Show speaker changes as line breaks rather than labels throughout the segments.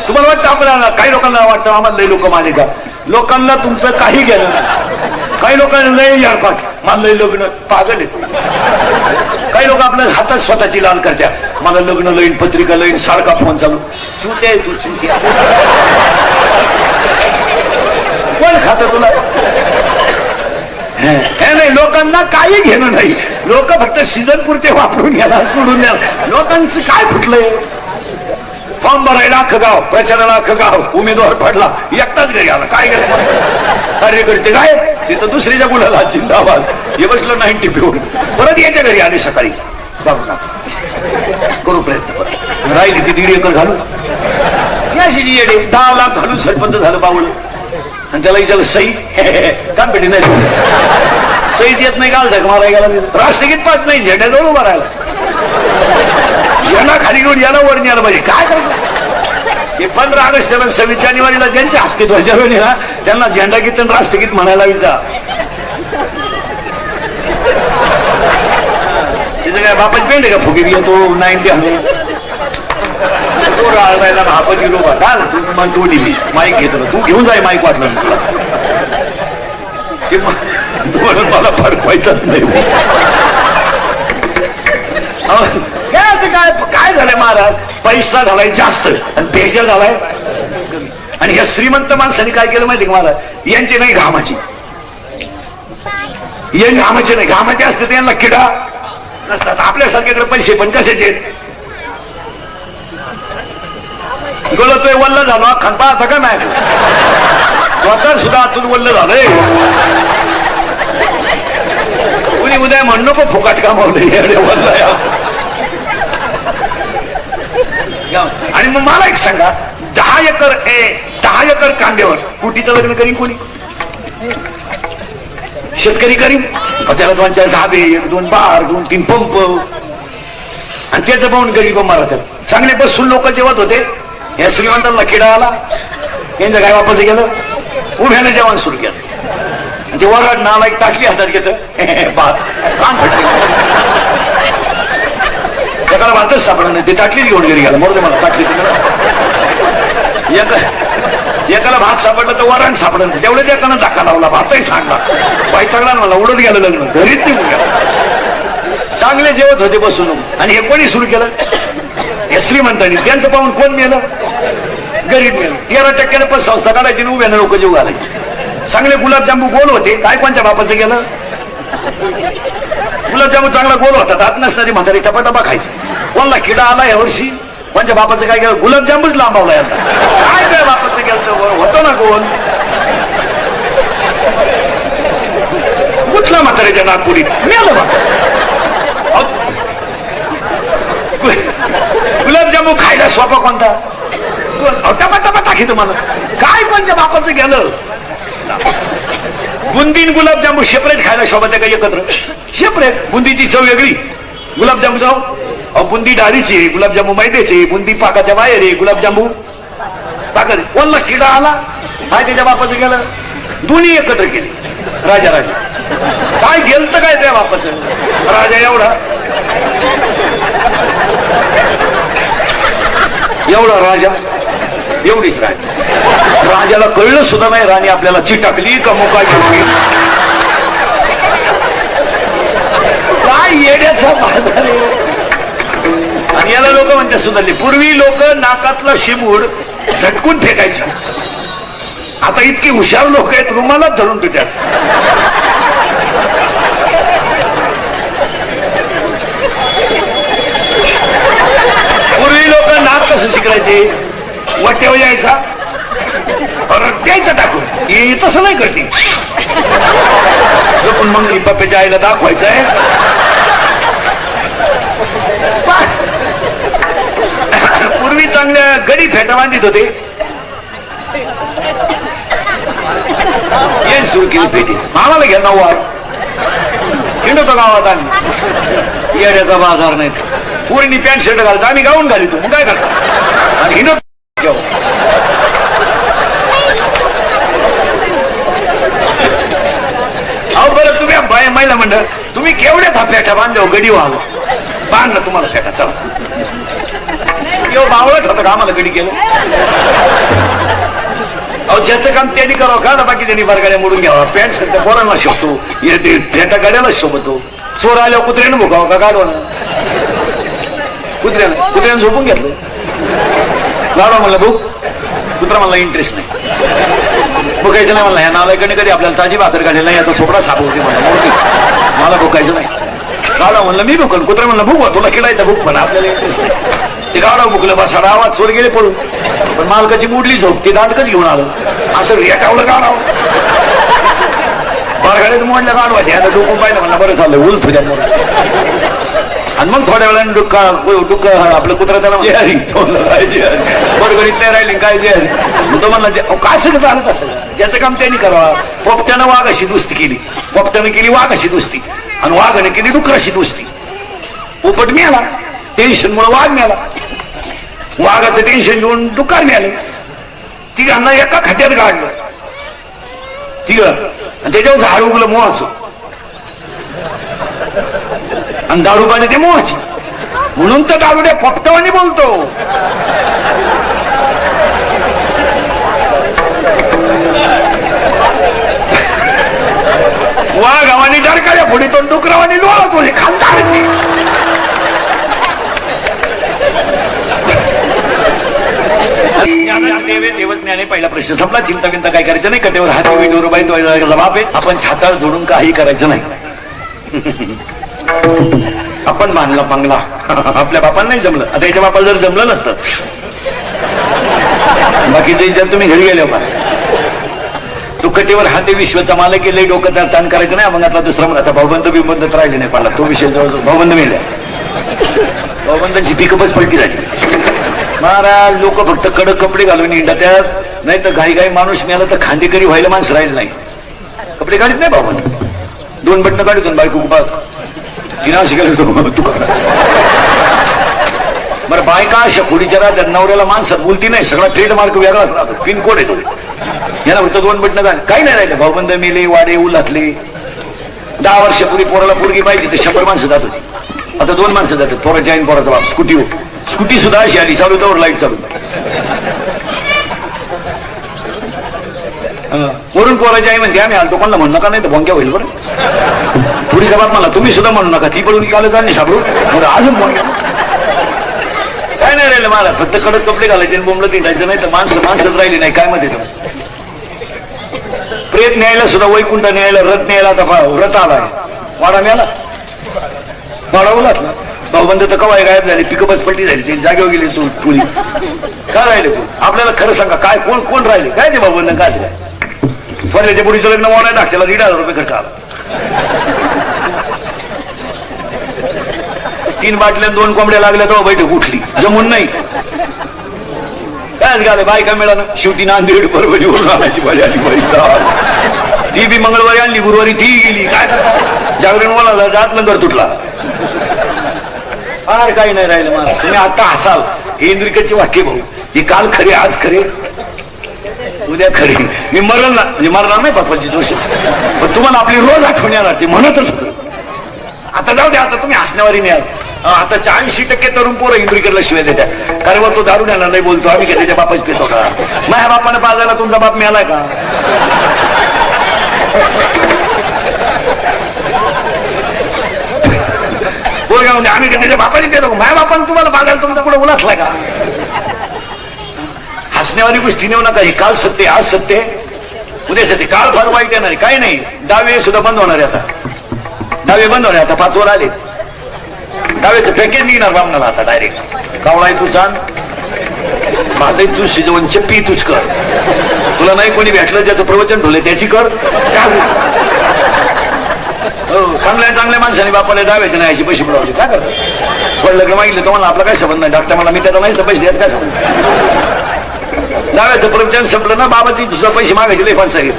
तुम्हाला वाटतं आपल्याला, काही लोकांना वाटतं आम्हाला लई लोक माने का, लोकांना तुमचं काही गेलं. काही लोकांना लई यारपाट, मला लई लग्न, पागल येतो. काही लोक आपल्या हातात स्वतःची लाल करत्या, मला लग्न लईन, पत्रिका लईन, सारखा फोन चालू. चुत्या आहे तू, चुत्या. कोण खात तुला? हे नाही, लोकांना काही घेणं नाही. लोक फक्त सीझन पुरते वापरून घ्यायला, सोडून द्या. लोकांचं काय फुटलंय? फॉर्म भरायला अख्खं गाव, प्रचाराला अख्खं गाव, उमेदवार पडला, एकटाच घरी आला. काय गेलं कार्यकर्ते काय तिथं दुसरीच्या गुलाला जिंदाबाद. हे बसलं 90 पिऊन, परत याच्या घरी आले सकाळी. बघू नका, करू प्रयत्न. परत राहिली ती 1.5 एकर घालून, याशी येडे 10 लाख घालून सरपंच झालं बावळ. आणि त्याला विचारलं सई काम भेटी नाही, सईच येत नाही, काल झक मारायला गेला. राष्ट्रगीत पाहत नाही, झेंड्याजवळ उभा राहिला. झेंडा खाली घेऊन याला वर न्यायला पाहिजे. काय करतो ते 15 ऑगस्टला 26 जानेवारीला ज्यांचे हस्ते ध्वजारोहण आहे ना, त्यांना झेंडागीत आणि राष्ट्रगीत म्हणायला विचार. तिचं काय बापाची पेंड आहे का फुगे घेतो 90 हवे तो राळायला महापती रोबा घाल तू मन तोडी मी माईक घेतो ना, तू घेऊन जाय माईक वाटलं तुला, मला फडकवायचंच नाही. काय काय झालंय महाराज, पैसा झालाय जास्त आणि पेशा झालाय. आणि ह्या श्रीमंत माणसाने काय केलं माहिती का महाराज, यांची नाही घामाची, हे घामाचे नाही, घामाचे असते त्यांना किडा नसतात. आपल्यासारख्याकडे पैसे पण कशाचे गळतोय, वल्ल झालो खंपा आता का नाही, स्वतः सुद्धा आतून वल्ल झालंय. कुणी उद्या म्हणू नको फुकाट कामावले वल्ल. आणि मग मला एक सांगा, 10 एकर कांद्यावर कुटीचं लग्न करीन कोणी? शेतकरी करीन. त्याला 2-4 ढाबे, 1-2 बार, 2-3 पंप, आणि त्याचं पाहून गरीब मारतात. चांगले बसून लोक जेवत होते, या श्रीमंतांना किडा आला, यांचं काय वापस गेलं, उभ्याने जेवण सुरू केलं. आणि ते वराड नाला एक ताटली हातात घेत भात काम त्याला भातच सापडा नाही, ते ताटलीच घेऊन घरी गेला. मोरदे मला ताटली एकाला भात सापडलं तर वरण सापडलं नाही, तेवढे एकानं धक्का लावला, भातही सांडला, वैतागला मला, उडत गेलं लग्न, घरीच निघून गेला. चांगले जेवत होते बसून. आणि हे कोणी सुरू केलं? हे श्रीमंतांनी. त्यांचं पाहून कोण मेलं? गरीब मेलं. 13% पण संस्था काढायची, उभ्यानं लोक जेव घालायचे. चांगले गुलाबजांबू गोल होते, काय कोणच्या बापाचं गेलं? गुलाबजामू चांगला गोल होता, आत नसणारी म्हातारी टपाटपा खायची. कोणला किडा आला या वर्षी, कोणच्या बापाचं काय गेलं? गुलाबजामूच लांबवला यांना. काय काय बापाचं गेलं तर होतो ना गोल, कुठला म्हातारीच्या नागपुरीत मेलं बापा. गुलाबजामू खायला सोपा कोणता? टपाटपा टाकी तुम्हाला. काय कोणच्या बापाचं गेलं? बुंदीन गुलाबजामू सेपरेट खायला शोभत आहे का एकत्र? सेपरेट. बुंदीची चव वेगळी, गुलाबजामू चव. बुंदी डाळीची, गुलाबजामू मैद्याचे, बुंदी पाकाच्या बाहेर आहे, गुलाबजामू ताकद. कोणला किडा आला, काय त्याच्या बापाचं गेलं? दोन्ही एकत्र केले. राजा काय गेलं तर काय त्या बापाचं? राजा एवढा राजा, एवढीच राणी. राजाला कळलं सुद्धा नाही राणी आपल्याला चिटकली का मुका घेतली. काय येड्याचा बाजार. आणि याला लोक म्हणतात सुधारले. पूर्वी लोक नाकातला शिमूड झटकून फेकायचं, आता इतकी हुशार लोक आहेत रुमालात धरून पिट्यात. पूर्वी लोक नाक कसं शिकायचे, वाट्यावर यायचा द्यायचं टाकून, हे तसं नाही करते. पण मग बाप्याच्या आईला दाखवायचं आहे. पूर्वी चांगल्या गडी फेटा बांधित होते. येईल सुरू केली पेटी, आम्हाला घ्या नऊवार हिंडतो गावात. आम्ही येड्याचा बाजार नाही. पूर्णी पॅन्ट शर्ट घालतो, आम्ही गाऊन घालितो. मग काय करता? आणि हिंडतो. अहो बरं, तुम्ही महिला मंडळ तुम्ही केवढ्या था फेटा बांधव गडी व्हावं, बांध ना तुम्हाला फेटा. चला किंवा बावळट होतं का आम्हाला कधी केलं? अहो ज्याचं काम त्यांनी करावं का ना, बाकी त्यांनी बरगाड्या मोडून घ्यावा, पॅन्ट शर्ट पोरांना शोभतो, फेटा गाड्यालाच शोभतो. चोर आल्यावर कुत्र्यानं भुकावं का गाडवानं? कुत्र्यानं झोपून घेतलं. गाडवा म्हणलं भूक, कुत्रा म्हणला इंटरेस्ट नाही, भुकायचं नाही म्हणला. ह्या नालायकडे कधी आपल्याला ताजी भाकर काढली नाही, आता सोपडा सापवते मला भुकायचं नाही. गाडवा म्हणलं मी भुकल, कुत्रा म्हणलं भूक तुला केलायचं भूक, पण आपल्याला इंटरेस्ट नाही. ते गाडवा भुकलं, बसाडा आवाज, चोर गेले पळून, पण मालकाची मुडली झोप, ते दांडकच घेऊन आलं. असं रेटावलं गाडाव, बरगाड्यात मोडल्या गाडवाचे. आता डोकून पाहिलं म्हणलं बरं चाललं, उल तुझ्या. आणि मग थोड्या वेळाने डुक्का आपलं कुत्रा त्याला बरगडीत नाही राहिली काय जे तो म्हणला काय सगळं चालत असं, ज्याचं काम त्यांनी करावं. पोपट्यानं वाघाशी दुस्ती केली, पोपट्यानं केली वाघाशी दुस्ती, आणि वाघाने केली डुकराशी दुस्ती. पोपट मिळाला, टेन्शन मुळे वाघ मिळाला, वाघाचं टेन्शन घेऊन डुक्कर मिळालं. तिघांना एका खात्यात गाडलं, तिघ, आणि त्याच्यावर झाड उगलं मोहाचं, आणि दारू पाणी ते मोहाची. म्हणून तर दारुड्या पोपटवानी बोलतो. वाघावानी डरकाऱ्या फोडीतो, डुकरावानी लोळतो. हे खानदार देवे देवच ज्ञाने. पहिला प्रश्न संपला. चिंता बिंता काय करायचं नाही, कटेवर हात विटीवर बाई तो जबाब आहे. आपण छाताळ जोडून काही करायचं नाही. आपण बांधला बंगला, आपल्या बापाला नाही जमलं, आता याच्या बापाला जर जमलं नसतं, बाकीचे जर तुम्ही घरी गेले का, तो कटेवर हाते विश्वाचा मालक गेले, डोकं त्याला ताण करायचं नाही. मग आता दुसरा आता भाऊबंद बिबंद राहिले नाही पाहिला, तो विषय भाऊबंद मेल्या, भाऊबंदांची पिकअपच पलटी झाली. महाराज लोक फक्त कडक कपडे घालून इंडा त्यात, नाही तर घाई घाई माणूस मिळाला तर खांदेकरी व्हायला माणसं राहिलं नाही. कपडे काढत नाही भाऊबंद, दोन बटणं काढतो बायको कुपात तिनं शिकायला बरं. बायका अशा खोडीच्या राहतात, नवऱ्याला माणसात बोलती नाही, सगळा ट्रेडमार्क वेगळाच राहतो, पिनकोड येतो. याला फक्त दोन बटणं घाल, काही नाही राहिलं. भाऊबंद मेले, वाडे उलातले. 10 वर्षापूर्वी पोराला पोरगी पाहिजे ते 100 माणसं जात होती, आता 2 माणसं जातात. पोराची आणि पोराचा बाप स्कूटीवर, स्कूटी सुद्धा अशी आली, चालू त्यावर लाईट चालू. वरून पोराची आई म्हणते आम्ही आलतो, कोणाला म्हणू नका नाही तर भोंग्या होईल. बरं पुढीचा बाप मला तुम्ही सुद्धा म्हणू नका, ती पडून काल चालली सापडून अजून काय नाही राहिलं मला, फक्त कडक कपडे घालायचे आणि बोंबलं तिंडायचं नाही तर माणसंच राहिली नाही. काय मध्ये प्रेत न्यायला सुद्धा, वैकुंठ न्यायला, रथ न्यायला, आता व्रत आलाय, वाडा मिळाला, वाडा उलातला. भाऊबंद तर कवाय गायब झाली, पिकअपच पलटी झाली, ते जागेवर गेली तू टोळी. काय राहिले तू आपल्याला खरं सांगा, काय कोण राहिले काय ते भाऊबंद? काय काय फरल्याच्या पुढीचं लग्न वाढायला टाकत्याला 1,500 रुपये खर्च आला. 3 बाटल्या 2 कोंबड्या लागल्या तेव्हा बैठक उठली, जमून नाही. कायच गाले बायका मिळालं. शेवटी नांदेड परभणीवरून आणायची बाई आली, ती बी मंगळवारी आणली, गुरुवारी ती गेली. काय करता, जागरण वळाला, जात लंगर तुटला. फार काही नाही राहिलं मला. तुम्ही आता हसाल, हे इंद्रिकचे वाक्य भाऊ, हे काल खरे, आज खरे, उद्या खरे. मी मरण म्हणजे मरणार नाही 25 वर्ष, पण तुम्हाला आपली रोज आठवण येणार, ते म्हणतच होतं. आता जाऊ द्या, आता तुम्ही हसण्यावारी न्याल. आता 80% तरुण पोरं इंद्रिकडला शिवाय देतात, कारण मग तो दारू न्यायला नाही बोलतो, आम्ही का त्याच्या बापाच पितो का? माझ्या बापाने पाजायला तुमचा बाप मिळालाय का? पोरगा म्हणजे आम्ही का त्याच्या बापाची पितो का? माझ्या बापाने तुम्हाला पाजायला तुमचा कुठं उलाटलाय का? हसण्यावारी गोष्टी नेऊ नका. हे काल सत्य, आज सत्य, उद्या सत्य. काळ फार वाईट येणार, काही नाही. डावे सुद्धा बंद होणार आहे, आता डावे बंद होणार, आता 5 वर आलेत. डावेचं पॅकेज निघणार बामणाला आता डायरेक्ट. कावळाय तू सांग, भाताई तू शिजवून चप्पी तूच कर, तुला नाही कोणी भेटलं ज्याचं प्रवचन ठेवलं त्याची कर. चांगल्या माणसाने बापाला डाव्याचे नाही अशी पैसे मिळवले, काय करतात? थोडं लग्न मागितलं तुम्हाला आपला काय संबंध नाही, डाक्टर मला मी त्याचा नाही तर पैसे द्यायचं काय संबंध? डाव्याचं प्रवचन संपलं ना, बाबाची सुद्धा पैसे मागायचे लई पंचायत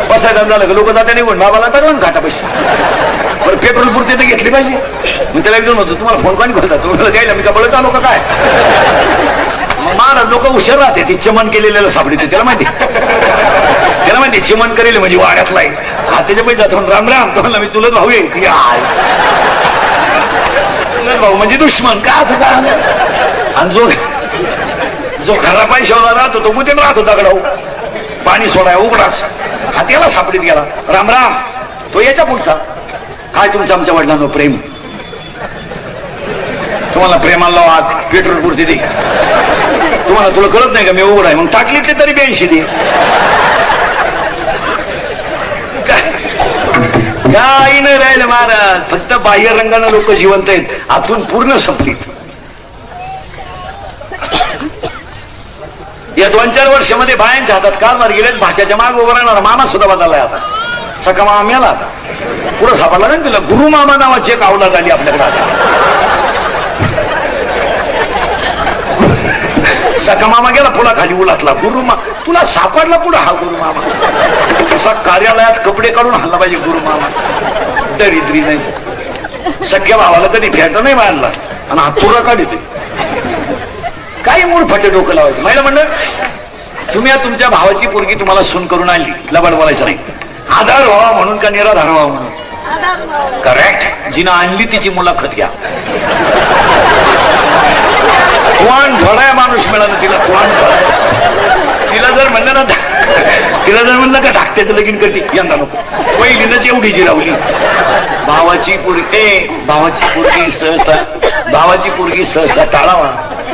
बसायला झालं का लोक जाते निघून बाबाला टाकलं ना खाटा पैसे. बरं पेट्रोल पुरते तर घेतली पाहिजे. मग त्याला एकदम होतो तुम्हाला फोन कोणी करतात, तुम्हाला द्यायला मी का बळत आलो का काय? महाराज लोक हुशार राहते, ती चमन केलेल्याला सापडते, त्याला माहिती चमन करेल म्हणजे वाड्यातला आहे. हा त्याच्या पैसे जातो राम राम, तुम्हाला मी चुलत भाऊ आहे. चुलत भाऊ म्हणजे दुश्मन का असं का? आणि जो जो खरा पैशाला राहतो तो मुद्दे राहतो दगडाऊ, पाणी सोडाय उघडाच हात्याला सापडीत गेला. राम राम. तो याच्या पुढचा, काय तुमचं आमच्या वडिलांनो प्रेम, तुम्हाला प्रेमाला लावा पेट्रोल पुरती दे, तुम्हाला तुला कळत नाही का मी उघड आहे, मग टाकली ते तरी 82 दे. काही नाही राहिलं महाराज, फक्त बाह्य रंगानं लोक जिवंत आहेत, आतून पूर्ण संपलीत. या 2-4 वर्षामध्ये बायांच्या हातात कारभार गेलेत, भाषाच्या माग उभं राहणारा मामा सुद्धा बदललाय. आता सका मामा मेला, आता पुढं सापडला ना तिला गुरु मामा नावाची एक अवलाद आली आपल्याकडे. आता सका मामा गेला पुढा खाली उलातला, गुरुमा तुला सापडला पुढं हा गुरु मामा. असा कार्यालयात कपडे काढून हल्ला पाहिजे गुरु मामा, दरिद्री नाही. सख्या भावाला कधी फेट नाही मारला आणि हा तुरा काढतोय. काही मूळ फटे डोकं लावायचं. महिला म्हणलं तुम्ही तुमच्या भावाची पोरगी तुम्हाला सून करून आणली, लबाड बोलायचं नाही. आधार व्हावा म्हणून का निराधार व्हावा म्हणून? करेक्ट. जिनं आणली तिची मुलाखत घ्या. त्वान झोडाय माणूस मिळाला तिला, त्वान झोडाय. तिला जर म्हणलं का धाकट्याचं लगीन करते, यंदा नको, पहिलीनच एवढी जिरावली. भावाची पोरगी सहसा टाळावा.